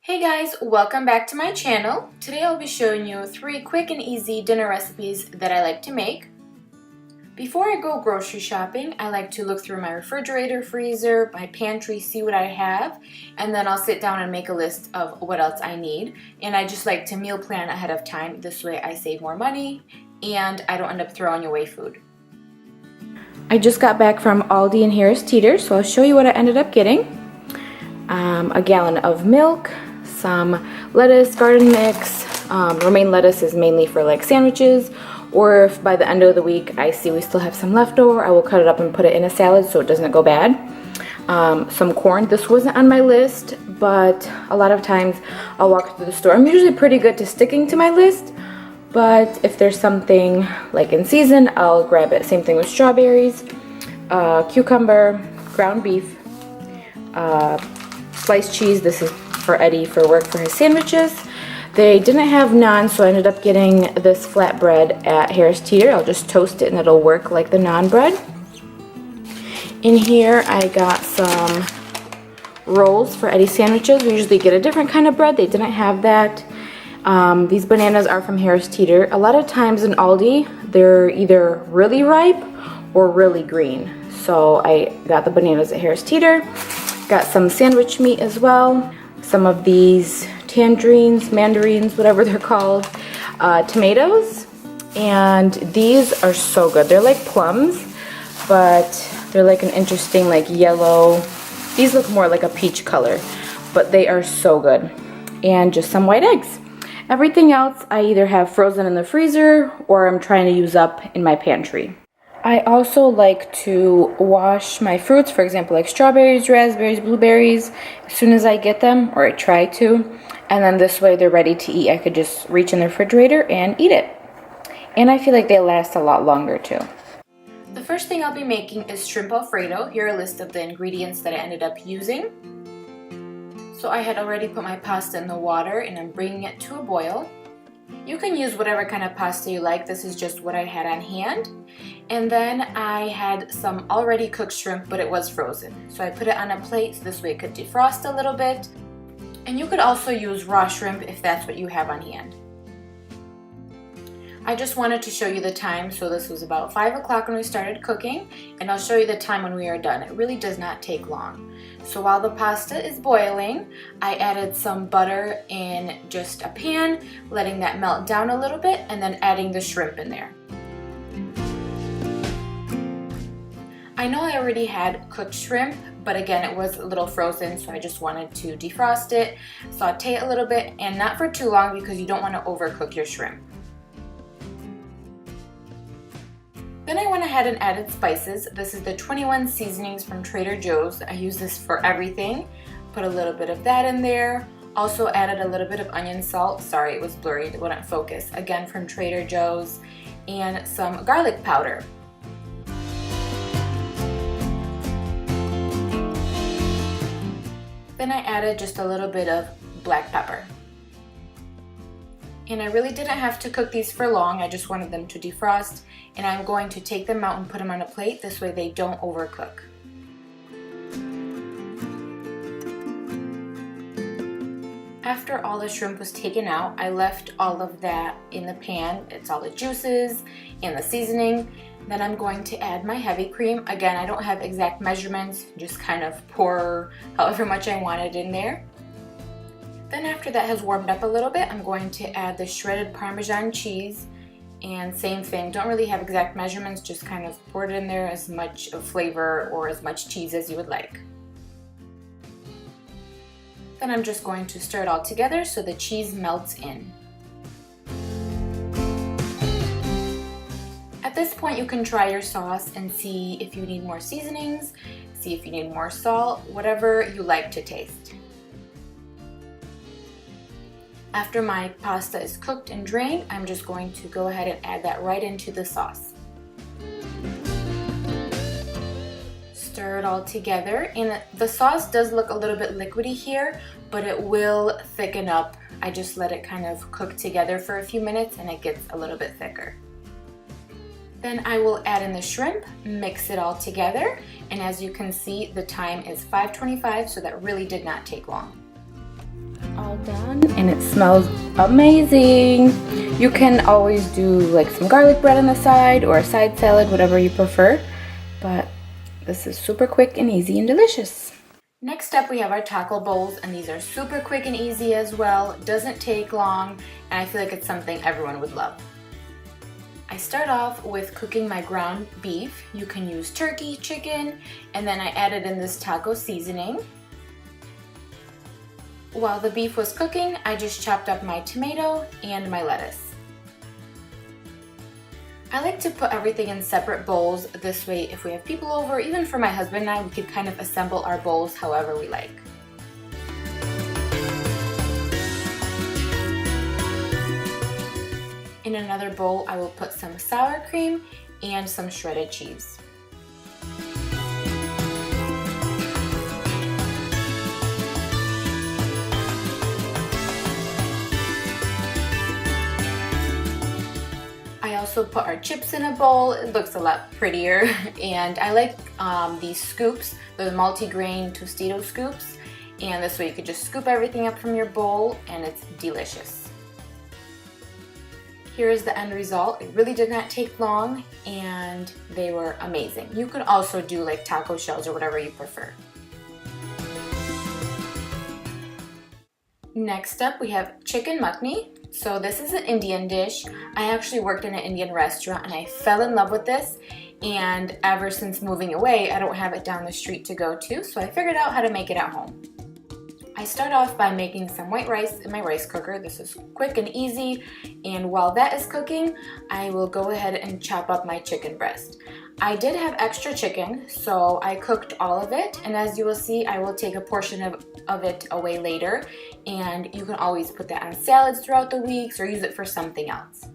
Hey guys, welcome back to my channel. Today I'll be showing you 3 quick and easy dinner recipes that I like to make. Before I go grocery shopping, I like to look through my refrigerator, freezer, my pantry, see what I have, and then I'll sit down and make a list of what else I need. And I just like to meal plan ahead of time. This way I save more money and I don't end up throwing away food. I just got back from Aldi and Harris Teeter, so I'll show you what I ended up getting. A gallon of milk, some lettuce, garden mix. Romaine lettuce is mainly for like sandwiches, or if by the end of the week I see we still have some leftover, I will cut it up and put it in a salad so it doesn't go bad. Some corn. This wasn't on my list, but a lot of times I'll walk through the store. I'm usually pretty good to sticking to my list, but if there's something like in season, I'll grab it. Same thing with strawberries, cucumber, ground beef, sliced cheese. This is for Eddie for work for his sandwiches. They didn't have naan, so I ended up getting this flatbread at Harris Teeter. I'll just toast it and it'll work like the naan bread. In here I got some rolls for Eddie's sandwiches. We usually get a different kind of bread. They didn't have that. These bananas are from Harris Teeter. A lot of times in Aldi, they're either really ripe or really green. So I got the bananas at Harris Teeter. Got some sandwich meat as well. Some of these tangerines, mandarins, whatever they're called, tomatoes, and these are so good. They're like plums, but they're like an interesting like yellow. These look more like a peach color, but they are so good. And just some white eggs. Everything else I either have frozen in the freezer or I'm trying to use up in my pantry. I also like to wash my fruits, for example, like strawberries, raspberries, blueberries, as soon as I get them, or I try to. And then this way they're ready to eat. I could just reach in the refrigerator and eat it. And I feel like they last a lot longer too. The first thing I'll be making is shrimp Alfredo. Here are a list of the ingredients that I ended up using. So I had already put my pasta in the water and I'm bringing it to a boil. You can use whatever kind of pasta you like. This is just what I had on hand. And then I had some already cooked shrimp, but it was frozen. So I put it on a plate so this way it could defrost a little bit. And you could also use raw shrimp if that's what you have on hand. I just wanted to show you the time. So this was about 5 o'clock when we started cooking, and I'll show you the time when we are done. It really does not take long. So while the pasta is boiling, I added some butter in just a pan, letting that melt down a little bit, and then adding the shrimp in there. I know I already had cooked shrimp, but again, it was a little frozen, so I just wanted to defrost it, saute it a little bit, and not for too long because you don't want to overcook your shrimp. Then I went ahead and added spices. This is the 21 seasonings from Trader Joe's. I use this for everything. Put a little bit of that in there. Also added a little bit of onion salt. Sorry, it was blurry, it wouldn't focus. Again, from Trader Joe's. And some garlic powder. Then I added just a little bit of black pepper. And I really didn't have to cook these for long. I just wanted them to defrost. And I'm going to take them out and put them on a plate. This way they don't overcook. After all the shrimp was taken out, I left all of that in the pan. It's all the juices and the seasoning. Then I'm going to add my heavy cream. Again, I don't have exact measurements, just kind of pour however much I wanted in there. Then after that has warmed up a little bit, I'm going to add the shredded Parmesan cheese. And same thing, don't really have exact measurements, just kind of pour it in there, as much of flavor or as much cheese as you would like. Then I'm just going to stir it all together so the cheese melts in. At this point you can try your sauce and see if you need more seasonings, see if you need more salt, whatever you like to taste. After my pasta is cooked and drained, I'm just going to go ahead and add that right into the sauce. Stir it all together, and the sauce does look a little bit liquidy here, but it will thicken up. I just let it kind of cook together for a few minutes and it gets a little bit thicker. Then I will add in the shrimp, mix it all together, and as you can see, the time is 5:25, so that really did not take long. All done, and it smells amazing. You can always do like some garlic bread on the side or a side salad, whatever you prefer, but this is super quick and easy and delicious. Next up, we have our taco bowls, and these are super quick and easy as well. Doesn't take long, and I feel like it's something everyone would love. I start off with cooking my ground beef. You can use turkey, chicken, and then I added in this taco seasoning. While the beef was cooking, I just chopped up my tomato and my lettuce. I like to put everything in separate bowls. This way, if we have people over, even for my husband and I, we could kind of assemble our bowls however we like. In another bowl, I will put some sour cream and some shredded cheese. I also put our chips in a bowl. It looks a lot prettier, and I like these scoops, the multi-grain Tostito scoops, and this way you could just scoop everything up from your bowl and it's delicious. Here is the end result. It really did not take long and they were amazing. You can also do like taco shells or whatever you prefer. Next up, we have chicken makhni. So this is an Indian dish. I actually worked in an Indian restaurant and I fell in love with this, and ever since moving away, I don't have it down the street to go to, so I figured out how to make it at home. I start off by making some white rice in my rice cooker. This is quick and easy, and while that is cooking, I will go ahead and chop up my chicken breast. I did have extra chicken, so I cooked all of it, and as you will see, I will take a portion of it away later, and you can always put that on salads throughout the weeks or use it for something else.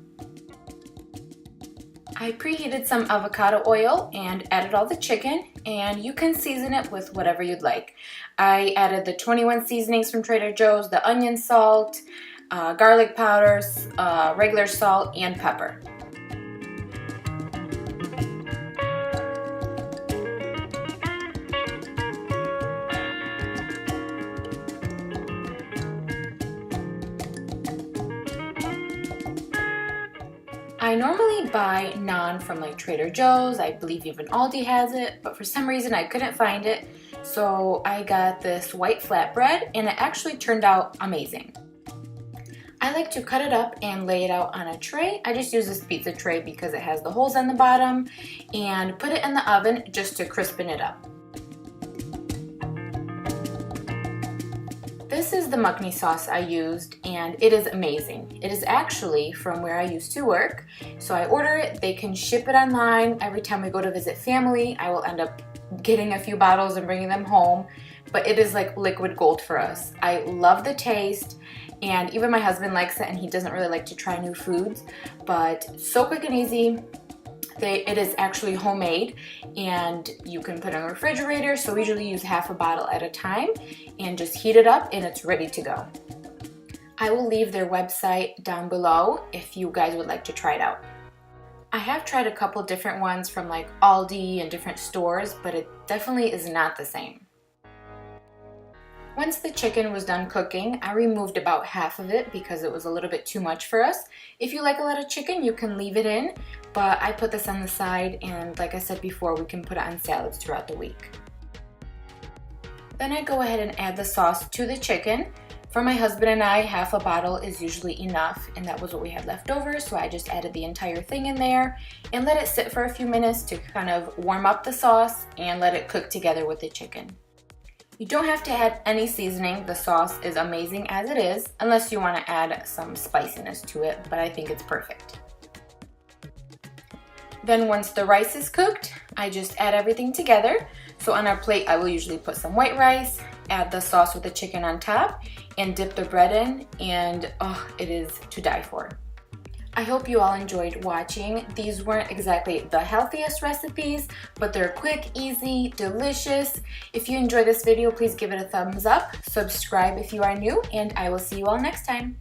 I preheated some avocado oil and added all the chicken, and you can season it with whatever you'd like. I added the 21 seasonings from Trader Joe's, the onion salt, garlic powders, regular salt, and pepper. I normally buy naan from like Trader Joe's. I believe even Aldi has it, but for some reason I couldn't find it. So I got this white flatbread and it actually turned out amazing. I like to cut it up and lay it out on a tray. I just use this pizza tray because it has the holes on the bottom, and put it in the oven just to crispen it up. This is the makhni sauce I used, and it is amazing. It is actually from where I used to work. So I order it, they can ship it online. Every time we go to visit family, I will end up getting a few bottles and bringing them home. But it is like liquid gold for us. I love the taste, and even my husband likes it, and he doesn't really like to try new foods. But so quick and easy. It is actually homemade, and you can put it in the refrigerator, so we usually use half a bottle at a time and just heat it up and it's ready to go. I will leave their website down below if you guys would like to try it out. I have tried a couple different ones from like Aldi and different stores, but it definitely is not the same. Once the chicken was done cooking, I removed about half of it because it was a little bit too much for us. If you like a lot of chicken, you can leave it in, but I put this on the side, and like I said before, we can put it on salads throughout the week. Then I go ahead and add the sauce to the chicken. For my husband and I, half a bottle is usually enough, and that was what we had left over, so I just added the entire thing in there and let it sit for a few minutes to kind of warm up the sauce and let it cook together with the chicken. You don't have to add any seasoning. The sauce is amazing as it is, unless you want to add some spiciness to it, but I think it's perfect. Then once the rice is cooked, I just add everything together. So on our plate, I will usually put some white rice, add the sauce with the chicken on top, and dip the bread in, and oh, it is to die for. I hope you all enjoyed watching. These weren't exactly the healthiest recipes, but they're quick, easy, delicious. If you enjoyed this video, please give it a thumbs up, subscribe if you are new, and I will see you all next time.